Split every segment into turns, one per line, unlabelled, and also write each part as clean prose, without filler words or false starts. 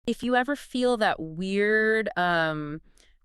If you ever feel that weird,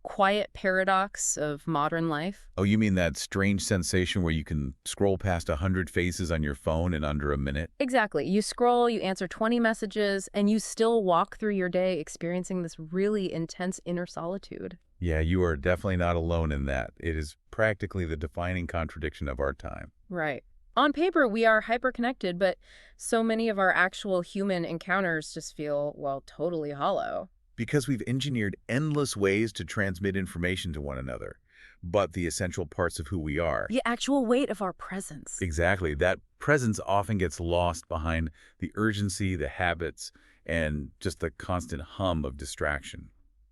quiet paradox of modern life.
Oh, you mean that strange sensation where you can scroll past 100 faces on your phone in under a minute?
Exactly. You scroll, you answer 20 messages, and you still walk through your day experiencing this really intense inner solitude.
Yeah, you are definitely not alone in that. It is practically the defining contradiction of our time.
Right. On paper, we are hyperconnected, but so many of our actual human encounters just feel, well, totally hollow.
Because we've engineered endless ways to transmit information to one another, but the essential parts of who we are.
The actual weight of our presence.
Exactly. That presence often gets lost behind the urgency, the habits, and just the constant hum of distraction.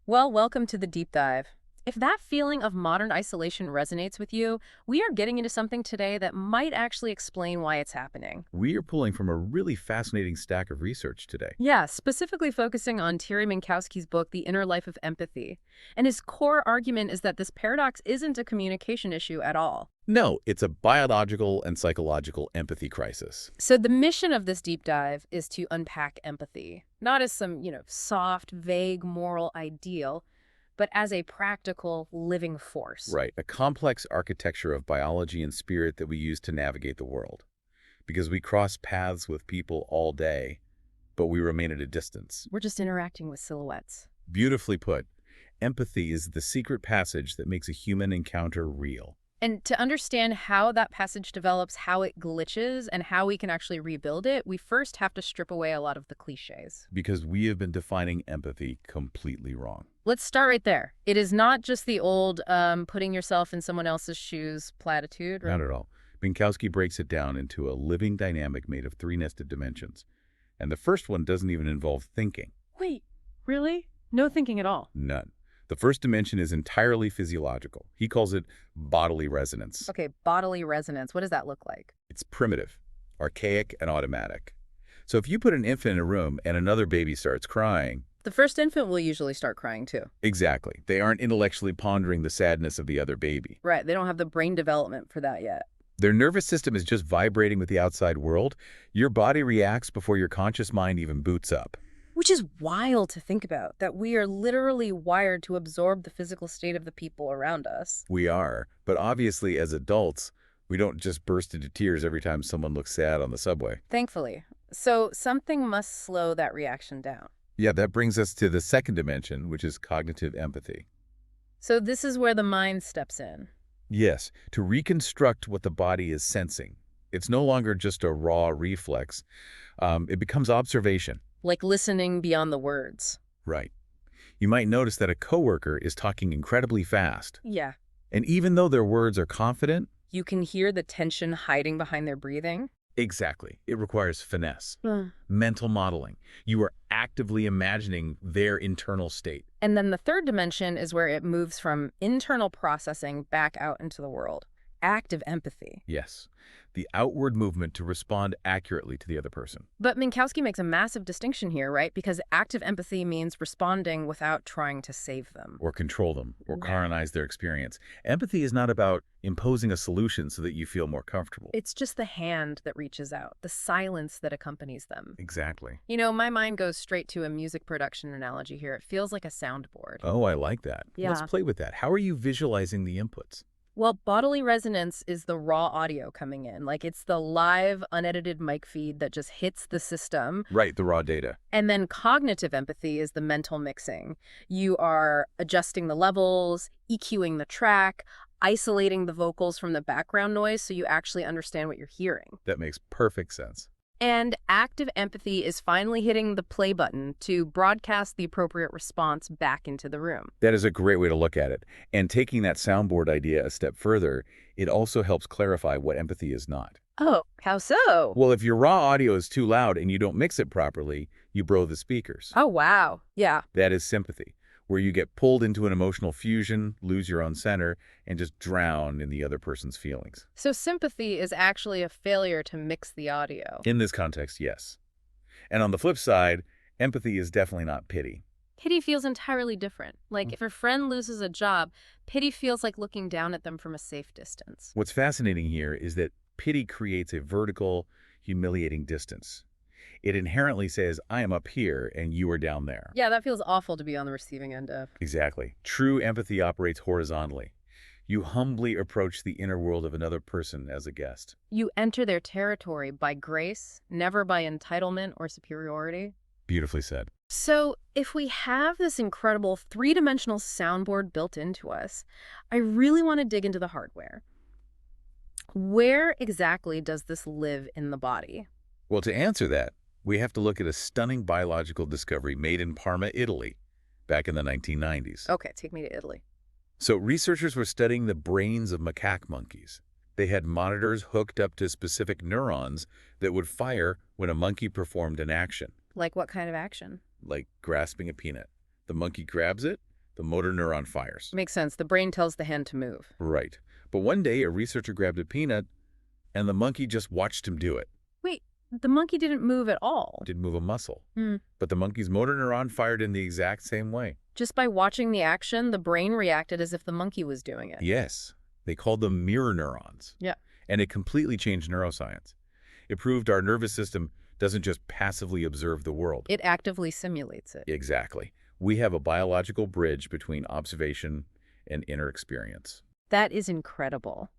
Well, welcome to the deep dive. If that feeling of modern isolation resonates with you, we are getting into something today that might actually explain why it's happening.
We are pulling from a really fascinating stack of research today.
Yeah, specifically focusing on Terry Minkowski's book, The Inner Life of Empathy. And his core argument is that this paradox isn't a communication issue at all.
No, it's a biological and psychological empathy crisis.
So the mission of this deep dive is to unpack empathy, not as some, soft, vague moral ideal, but as a practical, living force.
Right, a complex architecture of biology and spirit that we use to navigate the world. Because we cross paths with people all day, but we remain at a distance.
We're just interacting with silhouettes.
Beautifully put, empathy is the secret passage that makes a human encounter real.
And to understand how that passage develops, how it glitches, and how we can actually rebuild it, we first have to strip away a lot of the cliches.
Because we have been defining empathy completely wrong.
Let's start right there. It is not just the old putting yourself in someone else's shoes platitude. Right?
Not at all. Minkowski breaks it down into a living dynamic made of three nested dimensions. And the first one doesn't even involve thinking.
Wait, really? No thinking at all?
None. The first dimension is entirely physiological. He calls it bodily resonance.
Okay, bodily resonance. What does that look like?
It's primitive, archaic, and automatic. So if you put an infant in a room and another baby starts crying,
The first infant will usually start crying too.
exactly, they aren't intellectually pondering the sadness of the other baby.
Right, they don't have the brain development for that yet.
Their nervous system is just vibrating with the outside world. Your body reacts before your conscious mind even boots up.
Which is wild to think about, that we are literally wired to absorb the physical state of the people around us.
We are, but obviously as adults, we don't just burst into tears every time someone looks sad on the subway.
Thankfully. So something must slow that reaction down.
Yeah, that brings us to the second dimension, which is cognitive empathy.
So this is where the mind steps in.
Yes, to reconstruct what the body is sensing. It's no longer just a raw reflex. It becomes observation.
Like listening beyond the words.
Right. You might notice that a coworker is talking incredibly fast.
Yeah.
And even though their words are confident,
You can hear the tension hiding behind their breathing.
exactly, it requires finesse, mental modeling. You are actively imagining their internal state.
And then the third dimension is where it moves from internal processing back out into the world. Active empathy.
Yes, the outward movement to respond accurately to the other person.
But Minkowski makes a massive distinction here, right? Because active empathy means responding without trying to save them.
Or control them, or
Yeah.
colonize their experience. Empathy is not about imposing a solution so that you feel more comfortable.
It's just the hand that reaches out, the silence that accompanies them.
Exactly.
My mind goes straight to a music production analogy here. It feels like a soundboard.
Oh, I like that. Let's
Yeah.
play with that. How are you visualizing the inputs?
Well, bodily resonance is the raw audio coming in. Like it's the live, unedited mic feed that just hits the system.
Right, the raw data.
And then cognitive empathy is the mental mixing. You are adjusting the levels, EQing the track, isolating the vocals from the background noise so you actually understand what you're hearing.
That makes perfect sense.
And active empathy is finally hitting the play button to broadcast the appropriate response back into the room.
That is a great way to look at it. And taking that soundboard idea a step further, it also helps clarify what empathy is not.
Oh, how so?
Well, if your raw audio is too loud and you don't mix it properly, you bro the speakers.
Oh, wow. Yeah.
That is sympathy, where you get pulled into an emotional fusion, lose your own center, and just drown in the other person's feelings.
So sympathy is actually a failure to mix the audio.
In this context, yes. And on the flip side, empathy is definitely not pity.
Pity feels entirely different. Like if a friend loses a job, pity feels like looking down at them from a safe distance.
What's fascinating here is that pity creates a vertical, humiliating distance. It inherently says, I am up here and you are down there.
Yeah, that feels awful to be on the receiving end of.
Exactly. True empathy operates horizontally. You humbly approach the inner world of another person as a guest.
You enter their territory by grace, never by entitlement or superiority.
Beautifully said.
So, if we have this incredible three-dimensional soundboard built into us, I really want to dig into the hardware. Where exactly does this live in the body?
Well, to answer that, we have to look at a stunning biological discovery made in Parma, Italy, back in the 1990s.
Okay, take me to Italy.
So researchers were studying the brains of macaque monkeys. They had monitors hooked up to specific neurons that would fire when a monkey performed an action,
Like what kind of action?
like grasping a peanut. The monkey grabs it, the motor neuron fires.
Makes sense. The brain tells the hand to move.
Right. But one day, a researcher grabbed a peanut, and the monkey just watched him do it.
Wait, the monkey didn't move at all.
Didn't move a muscle.
Hmm.
But the monkey's motor neuron fired in the exact same way.
Just by watching the action, the brain reacted as if the monkey was doing it.
Yes. They called them mirror neurons.
Yeah.
And it completely changed neuroscience. It proved our nervous system doesn't just passively observe the world.
It actively simulates it.
Exactly. We have a biological bridge between observation and inner experience.
That is incredible.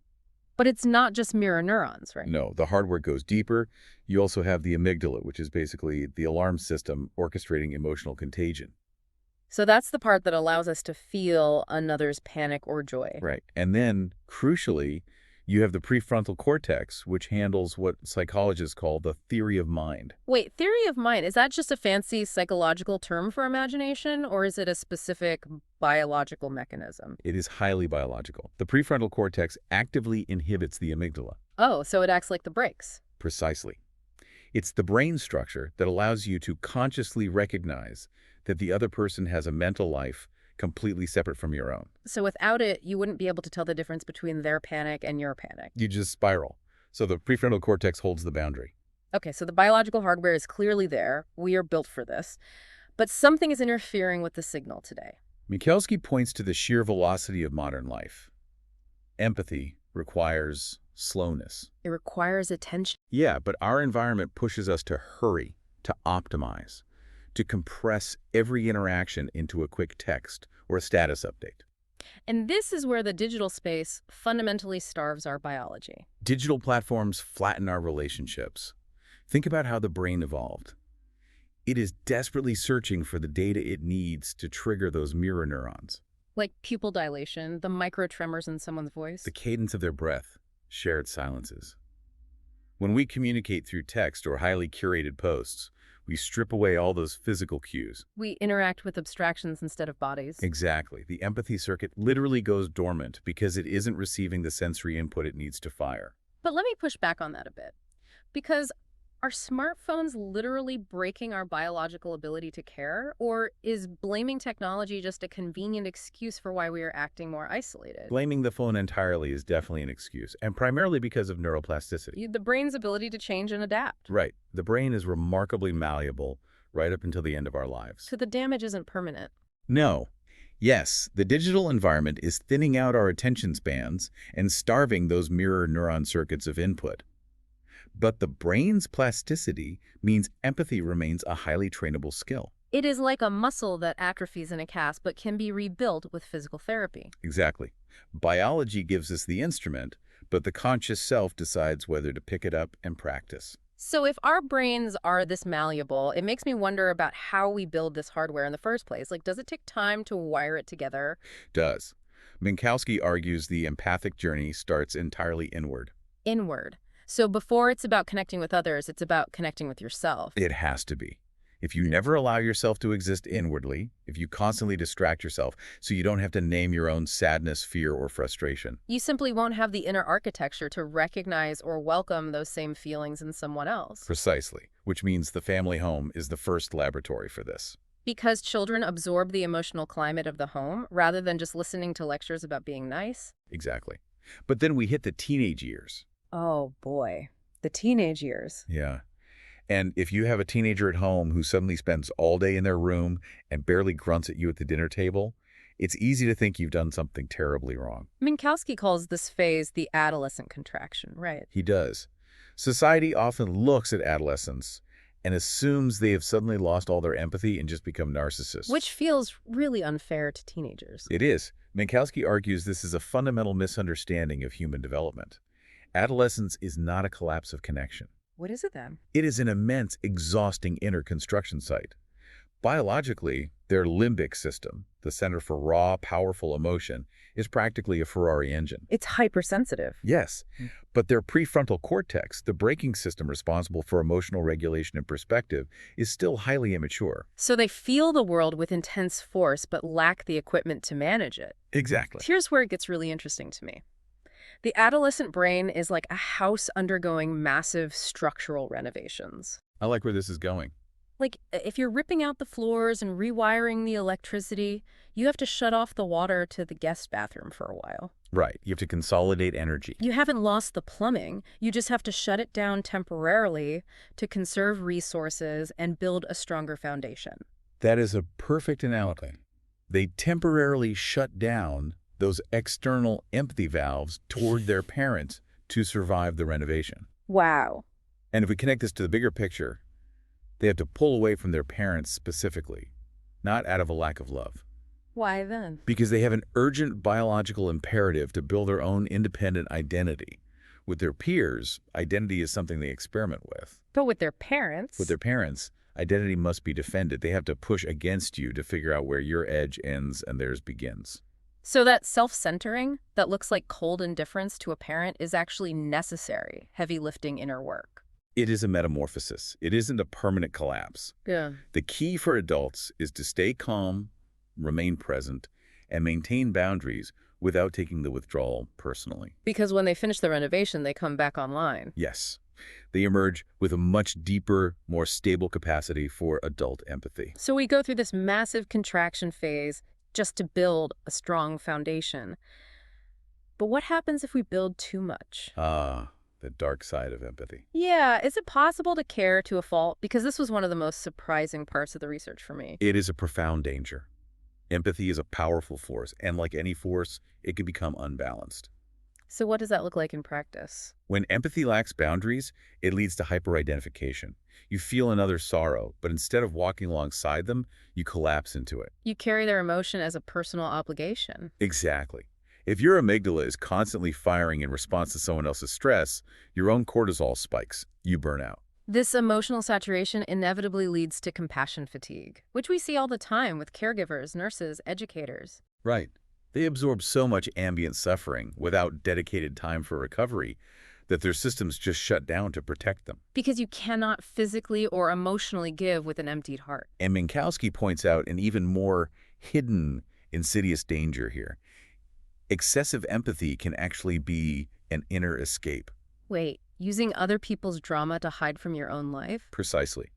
But it's not just mirror neurons, right?
No, the hardware goes deeper. You also have the amygdala, which is basically the alarm system orchestrating emotional contagion.
So that's the part that allows us to feel another's panic or joy.
Right. And then, crucially, you have the prefrontal cortex, which handles what psychologists call the theory of mind.
Wait, theory of mind, is that just a fancy psychological term for imagination, or is it a specific biological mechanism?
It is highly biological. The prefrontal cortex actively inhibits the amygdala.
Oh, so it acts like the brakes.
Precisely. It's the brain structure that allows you to consciously recognize that the other person has a mental life completely separate from your own.
So without it, you wouldn't be able to tell the difference between their panic and your panic.
You just spiral. So the prefrontal cortex holds the boundary.
Okay, so the biological hardware is clearly there. We are built for this. But something is interfering with the signal today.
Mikulski points to the sheer velocity of modern life. Empathy requires slowness.
It requires attention.
Yeah, but our environment pushes us to hurry, to optimize, to compress every interaction into a quick text or a status update.
And this is where the digital space fundamentally starves our biology.
Digital platforms flatten our relationships. Think about how the brain evolved. It is desperately searching for the data it needs to trigger those mirror neurons.
Like pupil dilation, the microtremors in someone's voice.
The cadence of their breath, shared silences. When we communicate through text or highly curated posts, we strip away all those physical cues.
We interact with abstractions instead of bodies.
Exactly. The empathy circuit literally goes dormant because it isn't receiving the sensory input it needs to fire.
But let me push back on that a bit. Because are smartphones literally breaking our biological ability to care? Or is blaming technology just a convenient excuse for why we are acting more isolated?
Blaming the phone entirely is definitely an excuse, and primarily because of neuroplasticity.
The brain's ability to change and adapt.
Right. The brain is remarkably malleable right up until the end of our lives.
So the damage isn't permanent.
No. Yes, the digital environment is thinning out our attention spans and starving those mirror neuron circuits of input. But the brain's plasticity means empathy remains a highly trainable skill.
It is like a muscle that atrophies in a cast but can be rebuilt with physical therapy.
Exactly. Biology gives us the instrument, but the conscious self decides whether to pick it up and practice.
So if our brains are this malleable, it makes me wonder about how we build this hardware in the first place. Like, does it take time to wire it together?
Does. Minkowski argues the empathic journey starts entirely inward.
Inward. So before it's about connecting with others, it's about connecting with yourself.
It has to be. If you never allow yourself to exist inwardly, if you constantly distract yourself so you don't have to name your own sadness, fear, or frustration,
You simply won't have the inner architecture to recognize or welcome those same feelings in someone else.
precisely, which means the family home is the first laboratory for this.
Because children absorb the emotional climate of the home rather than just listening to lectures about being nice.
Exactly. But then we hit the teenage years.
Oh boy, the teenage years.
Yeah. And if you have a teenager at home who suddenly spends all day in their room and barely grunts at you at the dinner table, it's easy to think you've done something terribly wrong.
Minkowski calls this phase the adolescent contraction, right?
He does. Society often looks at adolescence and assumes they have suddenly lost all their empathy and just become narcissists.
Which feels really unfair to teenagers.
It is. Minkowski argues this is a fundamental misunderstanding of human development. Adolescence is not a collapse of connection.
What is it then?
It is an immense, exhausting inner construction site. Biologically, their limbic system, the center for raw, powerful emotion, is practically a Ferrari engine.
It's hypersensitive.
Yes, but their prefrontal cortex, the braking system responsible for emotional regulation and perspective, is still highly immature.
So they feel the world with intense force but lack the equipment to manage it.
Exactly.
Here's where it gets really interesting to me. The adolescent brain is like a house undergoing massive structural renovations.
I like where this is going.
Like, if you're ripping out the floors and rewiring the electricity, you have to shut off the water to the guest bathroom for a while.
Right. You have to consolidate energy.
You haven't lost the plumbing. You just have to shut it down temporarily to conserve resources and build a stronger foundation.
That is a perfect analogy. They temporarily shut down those external empathy valves toward their parents to survive the renovation.
Wow.
And if we connect this to the bigger picture, they have to pull away from their parents specifically, not out of a lack of love.
Why then?
Because they have an urgent biological imperative to build their own independent identity. With their peers, identity is something they experiment with.
But with their parents?
With their parents, identity must be defended. They have to push against you to figure out where your edge ends and theirs begins.
So that self-centering that looks like cold indifference to a parent is actually necessary, heavy lifting inner work.
It is a metamorphosis. It isn't a permanent collapse.
Yeah.
The key for adults is to stay calm, remain present, and maintain boundaries without taking the withdrawal personally.
Because when they finish the renovation, they come back online.
Yes. They emerge with a much deeper, more stable capacity for adult empathy.
So we go through this massive contraction phase just to build a strong foundation. But what happens if we build too much?
The dark side of empathy.
Yeah, is it possible to care to a fault? Because this was one of the most surprising parts of the research for me.
It is a profound danger. Empathy is a powerful force, and like any force, it can become unbalanced.
So what does that look like in practice?
When empathy lacks boundaries, it leads to hyperidentification. You feel another's sorrow, but instead of walking alongside them, you collapse into it.
You carry their emotion as a personal obligation.
Exactly. If your amygdala is constantly firing in response to someone else's stress, your own cortisol spikes. You burn out.
This emotional saturation inevitably leads to compassion fatigue, which we see all the time with caregivers, nurses, educators.
Right. They absorb so much ambient suffering without dedicated time for recovery that their systems just shut down to protect them.
Because you cannot physically or emotionally give with an emptied heart.
And Minkowski points out an even more hidden, insidious danger here. Excessive empathy can actually be an inner escape.
Wait, using other people's drama to hide from your own life?
Precisely.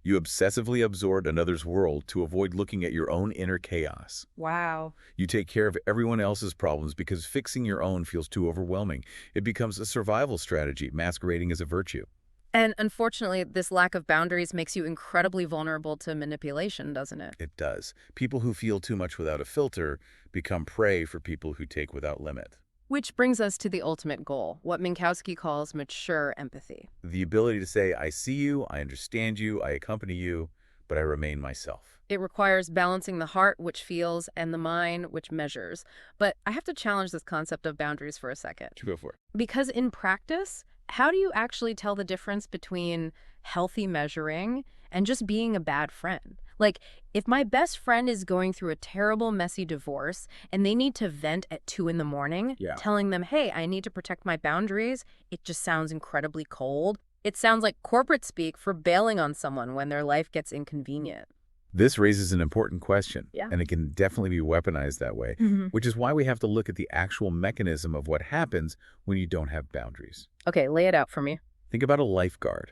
You obsessively absorb another's world to avoid looking at your own inner chaos.
Wow.
You take care of everyone else's problems because fixing your own feels too overwhelming. It becomes a survival strategy masquerading as a virtue.
And unfortunately, this lack of boundaries makes you incredibly vulnerable to manipulation, doesn't it?
It does. People who feel too much without a filter become prey for people who take without limit.
Which brings us to the ultimate goal, what Minkowski calls mature empathy.
The ability to say, I see you, I understand you, I accompany you, but I remain myself.
It requires balancing the heart, which feels, and the mind, which measures. But I have to challenge this concept of boundaries for a second.
Go for it.
Because in practice, how do you actually tell the difference between healthy measuring and just being a bad friend? Like, if my best friend is going through a terrible, messy divorce and they need to vent at 2 in the morning, telling them, hey, I need to protect my boundaries, it just sounds incredibly cold. It sounds like corporate speak for bailing on someone when their life gets inconvenient.
This raises an important question,
Yeah.
and it can definitely be weaponized that way, which is why we have to look at the actual mechanism of what happens when you don't have boundaries.
Okay, lay it out for me.
Think about a lifeguard.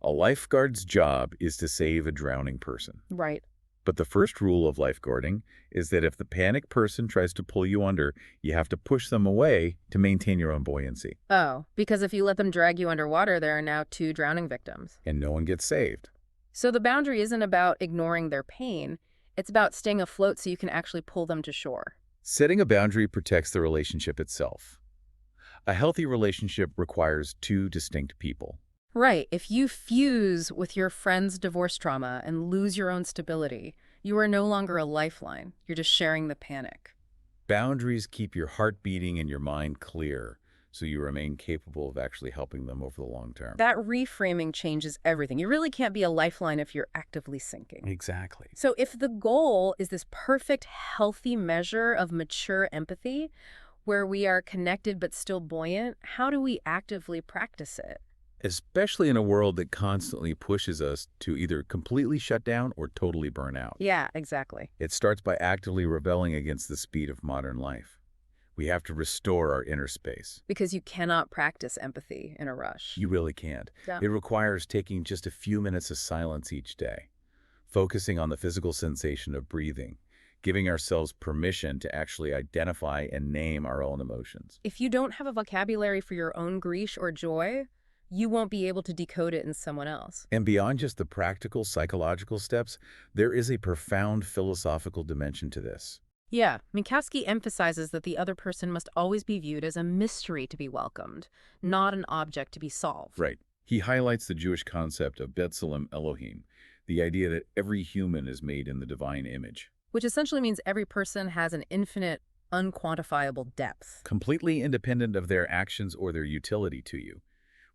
A lifeguard's job is to save a drowning person.
Right.
But the first rule of lifeguarding is that if the panicked person tries to pull you under, you have to push them away to maintain your own buoyancy.
Oh, because if you let them drag you underwater, there are now 2 drowning victims.
And no one gets saved.
So the boundary isn't about ignoring their pain. It's about staying afloat so you can actually pull them to shore.
Setting a boundary protects the relationship itself. A healthy relationship requires 2 distinct people.
Right. If you fuse with your friend's divorce trauma and lose your own stability, you are no longer a lifeline. You're just sharing the panic.
Boundaries keep your heart beating and your mind clear, so you remain capable of actually helping them over the long term.
That reframing changes everything. You really can't be a lifeline if you're actively sinking.
Exactly.
So if the goal is this perfect, healthy measure of mature empathy, where we are connected but still buoyant, how do we actively practice it?
Especially in a world that constantly pushes us to either completely shut down or totally burn out.
Yeah, exactly.
It starts by actively rebelling against the speed of modern life. We have to restore our inner space.
Because you cannot practice empathy in a rush.
You really can't.
Yeah.
It requires taking just a few minutes of silence each day, focusing on the physical sensation of breathing, giving ourselves permission to actually identify and name our own emotions.
If you don't have a vocabulary for your own grief or joy, you won't be able to decode it in someone else.
And beyond just the practical psychological steps, there is a profound philosophical dimension to this.
Yeah, Minkowski emphasizes that the other person must always be viewed as a mystery to be welcomed, not an object to be solved.
Right. He highlights the Jewish concept of B'Tselem Elohim, the idea that every human is made in the divine image,
Which essentially means every person has an infinite, unquantifiable depth.
completely independent of their actions or their utility to you.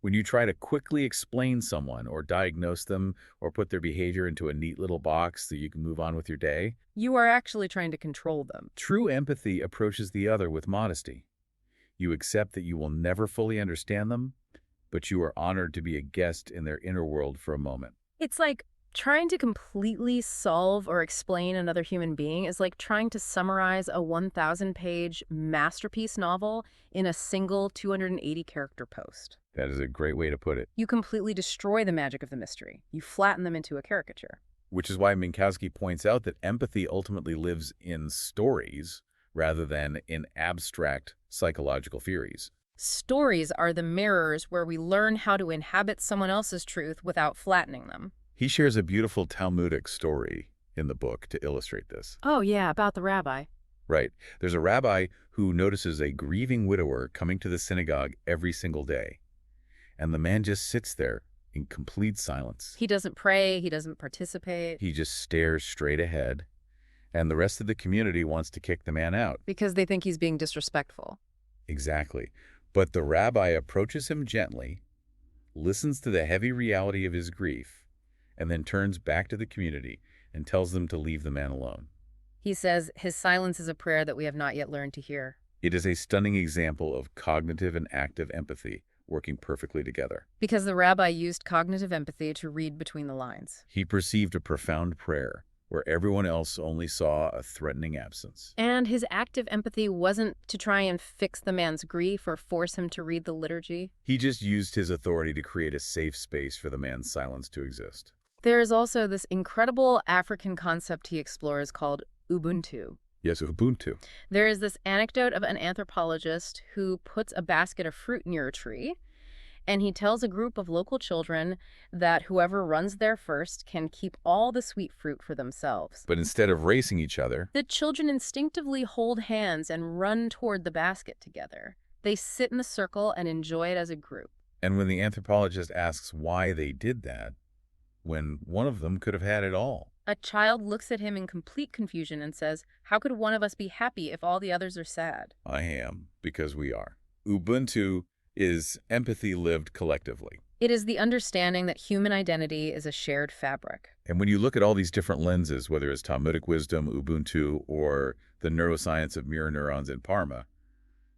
When you try to quickly explain someone or diagnose them or put their behavior into a neat little box so you can move on with your day,
You are actually trying to control them.
true empathy approaches the other with modesty. You accept that you will never fully understand them, but you are honored to be a guest in their inner world for a moment.
It's like trying to completely solve or explain another human being is like trying to summarize a 1,000-page masterpiece novel in a single 280-character post.
That is a great way to put it.
You completely destroy the magic of the mystery. You flatten them into a caricature.
Which is why Minkowski points out that empathy ultimately lives in stories rather than in abstract psychological theories.
Stories are the mirrors where we learn how to inhabit someone else's truth without flattening them.
He shares a beautiful Talmudic story in the book to illustrate this.
Oh, yeah, about the rabbi.
Right. There's a rabbi who notices a grieving widower coming to the synagogue every single day. And the man just sits there in complete silence.
He doesn't pray, he doesn't participate.
He just stares straight ahead. And the rest of the community wants to kick the man out.
Because they think he's being disrespectful.
Exactly. But the rabbi approaches him gently, listens to the heavy reality of his grief, and then turns back to the community and tells them to leave the man alone.
He says his silence is a prayer that we have not yet learned to hear.
It is a stunning example of cognitive and active empathy working perfectly together.
Because the rabbi used cognitive empathy to read between the lines.
He perceived a profound prayer where everyone else only saw a threatening absence.
And his active empathy wasn't to try and fix the man's grief or force him to read the liturgy.
He just used his authority to create a safe space for the man's silence to exist.
There is also this incredible African concept he explores called Ubuntu.
Yes, Ubuntu.
There is this anecdote of an anthropologist who puts a basket of fruit near a tree, and he tells a group of local children that whoever runs there first can keep all the sweet fruit for themselves.
But instead of racing each other,
The children instinctively hold hands and run toward the basket together. They sit in a circle and enjoy it as a group.
and when the anthropologist asks why they did that, when one of them could have had it all.
A child looks at him in complete confusion and says, "How could one of us be happy if all the others are sad?"
I am, because we are. Ubuntu is empathy lived collectively.
It is the understanding that human identity is a shared fabric.
And when you look at all these different lenses, whether it's Talmudic wisdom, Ubuntu, or the neuroscience of mirror neurons in Parma,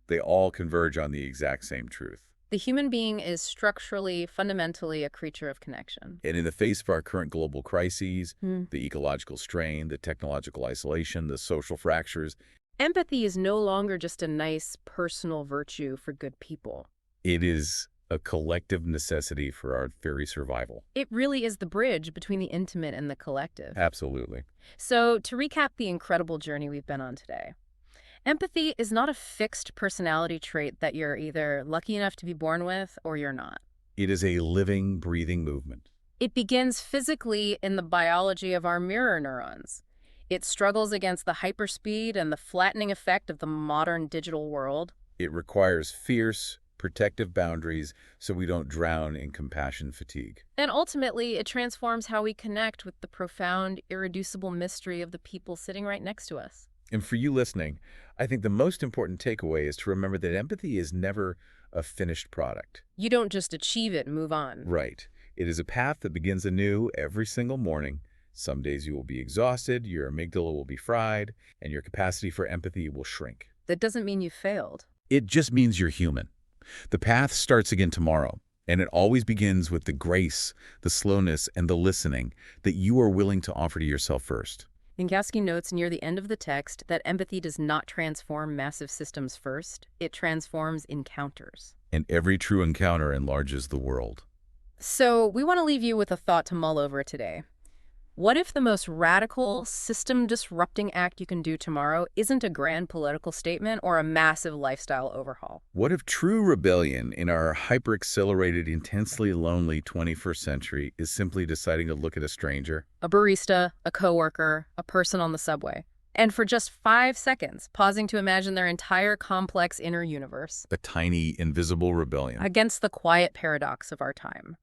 they all converge on the exact same truth.
The human being is structurally, fundamentally a creature of connection.
And in the face of our current global crises,
Hmm.
the ecological strain, the technological isolation, the social fractures,
Empathy is no longer just a nice personal virtue for good people.
it is a collective necessity for our very survival.
It really is the bridge between the intimate and the collective.
Absolutely.
So, to recap the incredible journey we've been on today, empathy is not a fixed personality trait that you're either lucky enough to be born with or you're not.
It is a living, breathing movement.
It begins physically in the biology of our mirror neurons. It struggles against the hyperspeed and the flattening effect of the modern digital world.
It requires fierce, protective boundaries so we don't drown in compassion fatigue.
And ultimately, it transforms how we connect with the profound, irreducible mystery of the people sitting right next to us.
And for you listening, I think the most important takeaway is to remember that empathy is never a finished product.
You don't just achieve it and move on.
Right. It is a path that begins anew every single morning. Some days you will be exhausted, your amygdala will be fried, and your capacity for empathy will shrink.
That doesn't mean you failed.
It just means you're human. The path starts again tomorrow, and it always begins with the grace, the slowness, and the listening that you are willing to offer to yourself first.
Vygotsky notes near the end of the text that empathy does not transform massive systems first. It transforms encounters.
And every true encounter enlarges the world.
So we want to leave you with a thought to mull over today. What if the most radical, system-disrupting act you can do tomorrow isn't a grand political statement or a massive lifestyle overhaul?
What if true rebellion in our hyper-accelerated, intensely lonely 21st century is simply deciding to look at a stranger?
A barista, a coworker, a person on the subway. And for just 5 seconds, pausing to imagine their entire complex inner universe
A tiny, invisible rebellion.
against the quiet paradox of our time.